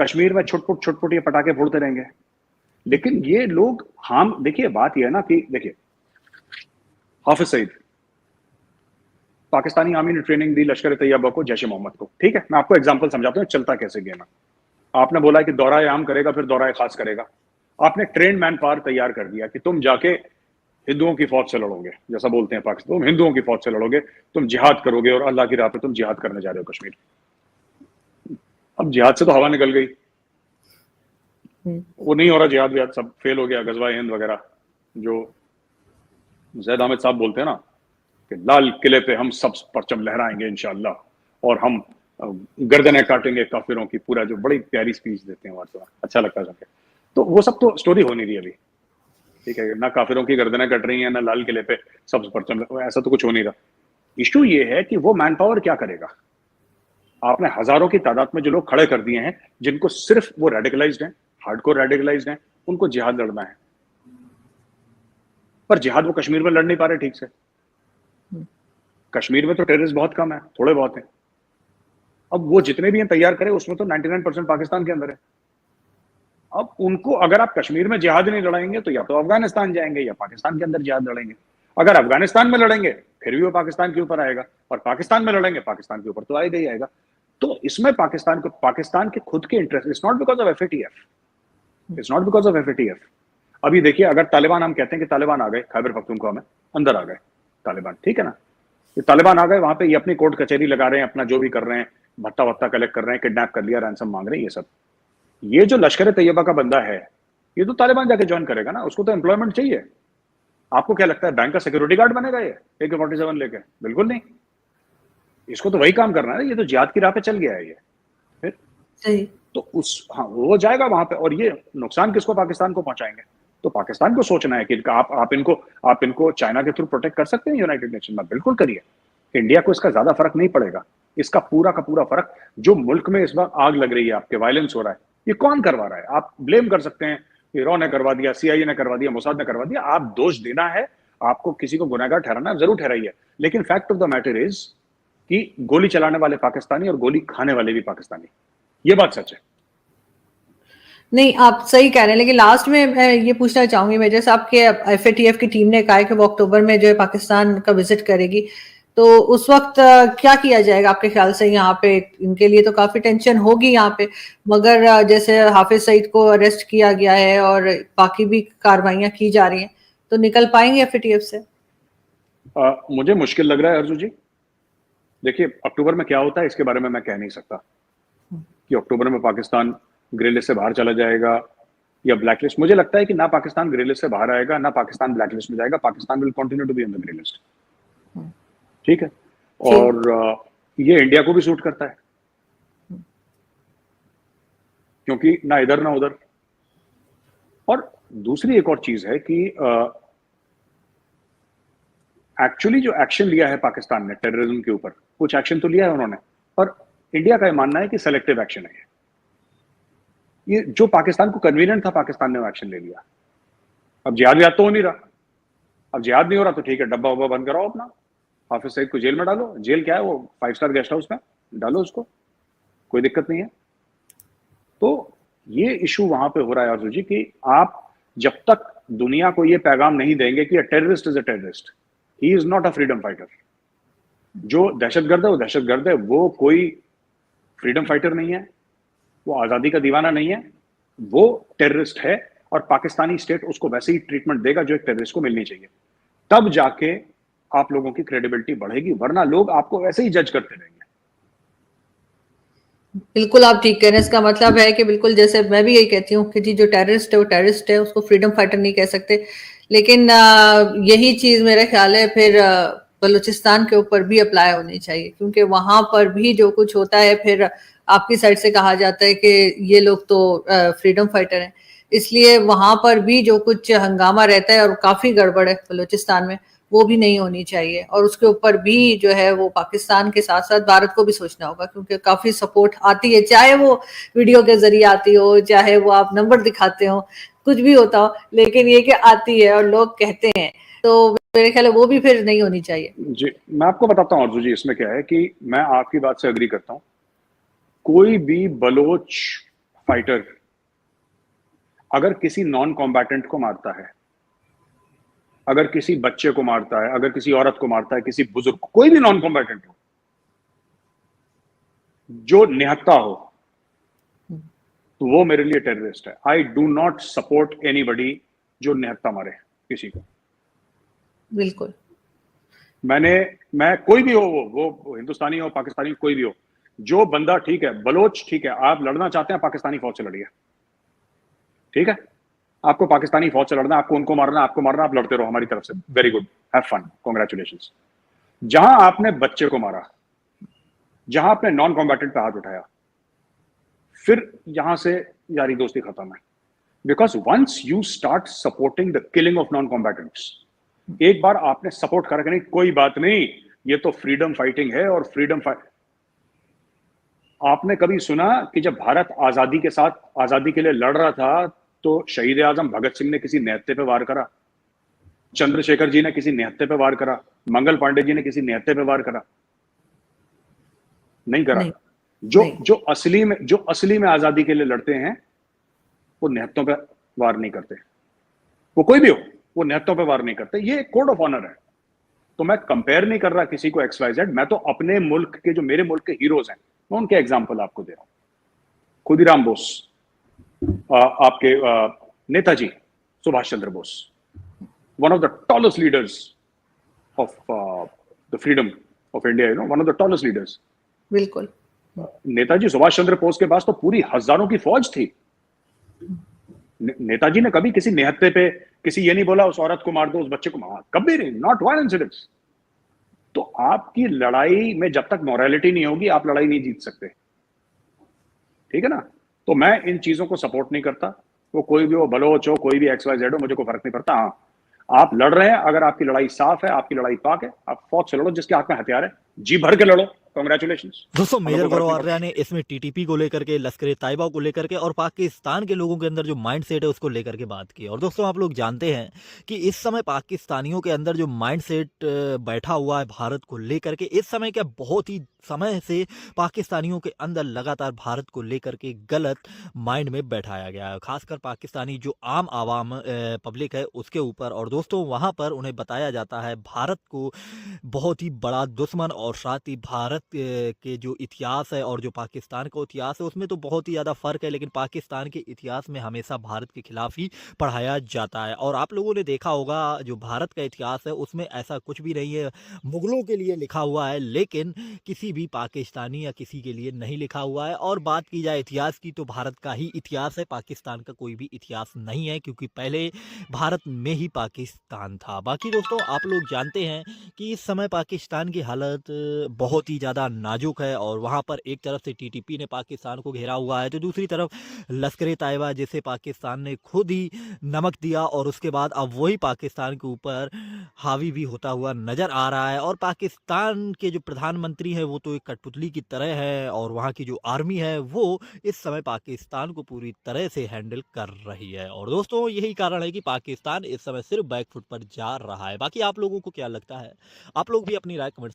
कश्मीर में छुटपुट ये पटाखे फोड़ते रहेंगे। लेकिन ये लोग, हम देखिए बात ये है ना कि देखिए हाफिज सईद, पाकिस्तानी आर्मी ने ट्रेनिंग दी लश्कर तैयबा को, जैश ए मोहम्मद को, ठीक है। मैं आपको एग्जांपल समझाता हूँ चलता कैसे गेम है। आपने बोला कि दौरा आम करेगा, फिर दौरा खास करेगा। आपने ट्रेन मैन पावर तैयार कर दिया कि तुम जाके हिंदुओं की फौज से लड़ोगे, जैसा बोलते हैं पाकिस्तान, तुम हिंदुओं की फौज से लड़ोगे, तुम जिहाद करोगे और अल्लाह की राह पे तुम जिहाद करने जा रहे हो कश्मीर। अब जिहाद से तो हवा निकल गई, वो नहीं हो रहा जिहाद विहाद, सब फेल हो गया। गजवा हिंद वगैरह जो जैद अहमद साहब बोलते हैं ना कि लाल किले पे हम सब परचम लहराएंगे इंशाअल्लाह, और हम गर्दनें काटेंगे काफिरों की, पूरा जो बड़ी प्यारी स्पीच देते हैं वास्तव में, अच्छा लगता है सुन के। तो वो सब तो स्टोरी हो नहीं रही अभी, ठीक है ना, काफिरों की गर्दनें कट रही हैं, ना लाल किले पे सब परचम, ऐसा तो कुछ हो नहीं रहा। इशू ये है कि वो मैन पावर क्या करेगा। आपने हजारों की तादाद में जो लोग खड़े कर दिए हैं, जिनको सिर्फ वो रेडिकलाइज्ड हैं, हार्डकोर रेडिकलाइज्ड हैं, उनको जिहाद लड़ना है, पर जिहाद वो कश्मीर में लड़ नहीं पा रहे ठीक से। कश्मीर में तो टेररिस्ट बहुत कम है, थोड़े बहुत हैं। अब वो जितने भी हैं तैयार करें, उसमें तो 99% पाकिस्तान के अंदर है। अब उनको अगर आप कश्मीर में जिहाद नहीं लड़ाएंगे तो या तो अफगानिस्तान जाएंगे या पाकिस्तान के अंदर जिहाद लड़ेंगे। अगर अफगानिस्तान में लड़ेंगे फिर भी वो पाकिस्तान के ऊपर आएगा, और पाकिस्तान में लड़ेंगे पाकिस्तान के ऊपर तो आएगा ही आएगा। तो इसमें पाकिस्तान के खुद के interest, it's not because of FATF, it's not because of FATF. अभी देखिए, अगर तालिबान, हम कहते हैं कि तालिबान आ गए खैबर पख्तूनख्वा में, अंदर आ गए तालिबान, ठीक है ना, ये तालिबान आ गए, वहां पे ये अपनी कोर्ट कचहरी लगा रहे हैं, अपना जो भी कर रहे हैं, भत्ता वत्ता कलेक्ट कर रहे हैं, किडनैप कर लिया, रैंसम मांग रहे हैं, ये सब। ये जो लश्कर तैयबा का बंदा है, ये तो तालिबान जाके ज्वाइन करेगा ना, उसको तो एम्प्लॉयमेंट चाहिए। आपको क्या लगता है बैंक का सिक्योरिटी गार्ड बनेगा ये AK-47 लेके? बिल्कुल नहीं। इसको तो वही काम करना है, ये तो जिहाद की राह पे चल गया है ये। फिर सही। तो वो जाएगा वहां पे, और ये नुकसान किसको, पाकिस्तान को पहुंचाएंगे। तो पाकिस्तान को सोचना है कि आप इनको चाइना के थ्रू प्रोटेक्ट कर सकते हैं यूनाइटेड नेशन में, बिल्कुल करिए। इंडिया को इसका ज्यादा फर्क नहीं पड़ेगा। इसका पूरा का पूरा फर्क, जो मुल्क में इस बार आग लग रही है, आपके वायलेंस हो रहा है, ये कौन करवा रहा है? आप ब्लेम कर सकते हैं, रॉ ने करवा दिया, CIA ने करवा दिया, मोसाद ने करवा दिया। आप दोष देना है, आपको किसी को गुनहगार ठहराना जरूर ठहराइए, लेकिन fact of the matter is कि गोली चलाने वाले पाकिस्तानी और गोली खाने वाले भी पाकिस्तानी, ये बात सच है। नहीं, आप सही कह रहे हैं, लेकिन लास्ट में मैं ये पूछना चाहूंगी, मैं जैसे आपके FATF की टीम ने कहा है कि वो अक्टूबर में जो है पाकिस्तान का विजिट करेगी, तो उस वक्त क्या किया जाएगा आपके ख्याल से? यहाँ पे इनके लिए तो काफी टेंशन होगी यहाँ पे, मगर जैसे हाफिज सईद को अरेस्ट किया गया है और बाकी भी कार्रवाइयां की जा रही हैं, तो निकल पाएंगे FATF से? मुझे मुश्किल लग रहा है अर्जु जी। देखिए, अक्टूबर में क्या होता है इसके बारे में मैं कह नहीं सकता कि अक्टूबर में पाकिस्तान ग्रे लिस्ट से बाहर चला जाएगा या ब्लैकलिस्ट। मुझे लगता है कि ना पाकिस्तान ग्रे लिस्ट से बाहर आएगा, ना पाकिस्तान ब्लैकलिस्ट में जाएगा। Pakistan will continue to be on the grey list, ठीक है। और ये इंडिया को भी सूट करता है, क्योंकि ना इधर ना उधर। और दूसरी एक और चीज है कि एक्चुअली जो एक्शन लिया है पाकिस्तान ने टेररिज्म के ऊपर, कुछ एक्शन तो लिया है उन्होंने, और इंडिया का मानना है कि सेलेक्टिव एक्शन है ये। जो पाकिस्तान को कन्वीनियंट था, पाकिस्तान ने वो एक्शन ले लिया। अब जिहाद तो हो नहीं रहा, अब जिहाद नहीं हो रहा तो ठीक है, डब्बा वब्बा बंद कराओ अपना, हाफिज सईद को जेल में डालो। जेल क्या है, वो 5 स्टार गेस्ट हाउस में डालो उसको, कोई दिक्कत नहीं है। तो ये इशू वहां पे हो रहा है अर्जुन जी कि आप जब तक दुनिया को ये पैगाम नहीं देंगे कि terrorist is a terrorist, he is not a freedom fighter. जो दहशतगर्द है वो दहशतगर्द है, वो कोई फ्रीडम फाइटर नहीं है, वो आजादी का दीवाना नहीं है, वो टेररिस्ट है। और पाकिस्तानी स्टेट उसको वैसे ही ट्रीटमेंट देगा जो एक टेररिस्ट को मिलनी चाहिए। तब जाके आप लोगों की क्रेडिबिलिटी बढ़ेगी, वरना लोग आपको वैसे ही जज करते रहेंगे। बिल्कुल आप ठीक कह रहे हैं। इसका मतलब है कि बिल्कुल जैसे मैं भी यही कहती हूँ कि जी जो टेररिस्ट है वो टेररिस्ट है, उसको फ्रीडम फाइटर नहीं कह सकते। लेकिन यही चीज मेरा ख्याल है फिर बलूचिस्तान के ऊपर भी अप्लाई होनी चाहिए, क्योंकि वहां पर भी जो कुछ होता है फिर आपकी साइड से कहा जाता है कि ये लोग तो फ्रीडम फाइटर हैं, इसलिए वहां पर भी जो कुछ हंगामा रहता है और काफी गड़बड़ है बलूचिस्तान में, वो भी नहीं होनी चाहिए। और उसके ऊपर भी जो है वो पाकिस्तान के साथ साथ भारत को भी सोचना होगा, क्योंकि काफी सपोर्ट आती है, चाहे वो वीडियो के जरिए आती हो, चाहे वो आप नंबर दिखाते हो, कुछ भी होता हो, लेकिन ये कि आती है और लोग कहते हैं, तो मेरे ख्याल है वो भी फिर नहीं होनी चाहिए। जी, मैं आपको बताता हूँ अर्जु जी, इसमें क्या है कि मैं आपकी बात से अग्री करता हूँ। कोई भी बलोच फाइटर अगर किसी नॉन कॉम्बैटेंट को मारता है, अगर किसी बच्चे को मारता है, अगर किसी औरत को मारता है, किसी बुजुर्ग को, कोई भी नॉन कॉम्बैटेंट हो जो निहत्था हो, तो वो मेरे लिए टेररिस्ट है। I do not support anybody जो निहत्था मारे किसी को। बिल्कुल। मैं कोई भी हो, वो हिंदुस्तानी हो, पाकिस्तानी, कोई भी हो, जो बंदा ठीक है, बलोच ठीक है, आप लड़ना चाहते हैं पाकिस्तानी फौज से लड़िए, ठीक है, आपको पाकिस्तानी फौज से लड़ना, आपको उनको मारना, आपको मारना, आप लड़ते रहो हमारी तरफ से, very good, have fun, congratulations. जहां आपने बच्चे को मारा, जहां आपने नॉन कॉम्बैटेंट पे हाथ उठाया, फिर यहां से यारी दोस्ती खत्म है। Because once you start supporting the killing of non combatants, एक बार आपने सपोर्ट करा कि नहीं कोई बात नहीं, ये तो फ्रीडम फाइटिंग है, और फ्रीडम फाइट, आपने कभी सुना कि जब भारत आजादी के साथ आजादी के लिए लड़ रहा था तो शहीद आजम भगत सिंह ने किसी निहत्थे पे वार करा, चंद्रशेखर जी ने किसी निहत्थे पे वार करा, मंगल पांडे जी ने किसी निहत्थे पे वार करा? नहीं करा। नहीं, जो नहीं। जो असली में आजादी के लिए लड़ते हैं वो निहत्थों पे वार नहीं करते, वो कोई भी हो, वो निहत्थों पे वार नहीं करते। ये कोड ऑफ ऑनर है। तो मैं कंपेयर नहीं कर रहा किसी को XYZ, मैं तो अपने मुल्क के, जो मेरे मुल्क के हीरोज हैं, मैं उनके एग्जाम्पल आपको दे रहा हूं। खुदीराम बोस, आपके Netaji Subhash Chandra Bose, one of the tallest leaders of the freedom of India, you know, one of the tallest leaders. बिल्कुल। नेताजी सुभाष चंद्र बोस के पास तो पूरी हजारों की फौज थी। नेताजी ने कभी किसी निहत्थे पे किसी ये नहीं बोला उस औरत को मार दो, उस बच्चे को मार, कभी नहीं, नॉट वन इंसिडेंट। तो आपकी लड़ाई में जब तक मॉरलिटी नहीं होगी, आप लड़ाई नहीं जीत सकते, ठीक है ना? तो मैं इन चीजों को सपोर्ट नहीं करता। वो कोई भी हो, बलोच हो, कोई भी XYZ हो, मुझे कोई फर्क नहीं पड़ता। हाँ, आप लड़ रहे हैं, अगर आपकी लड़ाई साफ है, आपकी लड़ाई पाक है, आप फौज से लड़ो, जिसके हाथ में हथियार है, जी भर के लड़ो, कांग्रेचुलेशंस। दोस्तों मेजर गौरव आर्या ने इसमें टीटीपी को लेकर के, लश्कर तैयबा को लेकर के और पाकिस्तान के लोगों के अंदर जो माइंडसेट है उसको लेकर के बात की। और दोस्तों आप लोग जानते हैं कि इस समय पाकिस्तानियों के अंदर जो माइंडसेट बैठा हुआ है भारत को लेकर के, इस समय क्या बहुत ही समय से पाकिस्तानियों के अंदर लगातार भारत को लेकर के गलत माइंड में बैठाया गया है, खासकर पाकिस्तानी जो आम आवाम पब्लिक है उसके ऊपर। और दोस्तों वहाँ पर उन्हें बताया जाता है भारत को बहुत ही बड़ा दुश्मन, और साथ ही भारत के जो इतिहास है और जो पाकिस्तान का इतिहास है उसमें तो बहुत ही ज़्यादा फ़र्क है, लेकिन पाकिस्तान के इतिहास में हमेशा भारत के खिलाफ ही पढ़ाया जाता है। और आप लोगों ने देखा होगा जो भारत का इतिहास है उसमें ऐसा कुछ भी नहीं है, मुगलों के लिए लिखा हुआ है, लेकिन किसी भी पाकिस्तानी या किसी के लिए नहीं लिखा हुआ है। और बात की जाए इतिहास की तो भारत का ही इतिहास है, पाकिस्तान का कोई भी इतिहास नहीं है, क्योंकि पहले भारत में ही पाकिस्तान था। बाकी दोस्तों आप लोग जानते हैं कि इस समय पाकिस्तान की हालत बहुत ही ज़्यादा नाजुक है, और वहाँ पर एक तरफ से टीटीपी ने पाकिस्तान को घेरा हुआ है, तो दूसरी तरफ लश्कर तैयबा जिसे पाकिस्तान ने खुद ही नमक दिया, और उसके बाद अब वही पाकिस्तान के ऊपर हावी भी होता हुआ नज़र आ रहा है। और पाकिस्तान के जो प्रधानमंत्री हैं वो तो एक कठपुतली की तरह है, और वहाँ की जो आर्मी है वो इस समय पाकिस्तान को पूरी तरह से हैंडल कर रही है। और दोस्तों यही कारण है कि पाकिस्तान इस समय सिर्फ बैकफुट पर जा रहा है। बाकी आप लोगों को क्या लगता है? आप लोग भी अपनी राय कमेंट